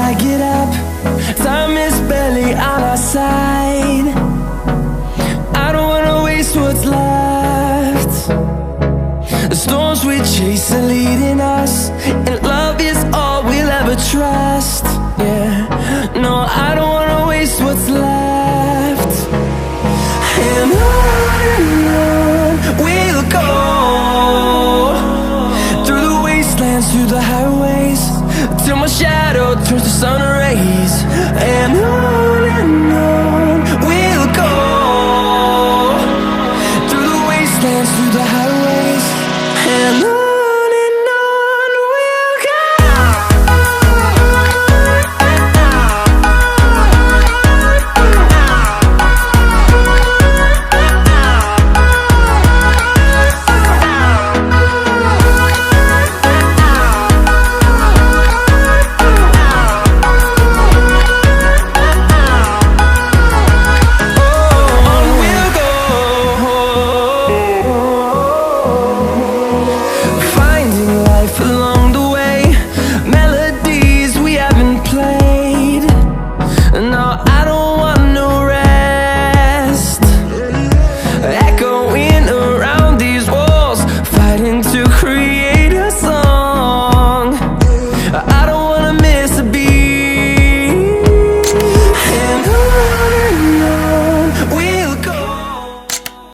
I get up, time is barely on our side. I don't wanna waste what's left. The storms we chase are leading us, and love is all we'll ever trust. Yeah, no, I don't wanna waste what's left. And on we'll go, through the wastelands, through the highways, till my shadow turns to sun rays. And on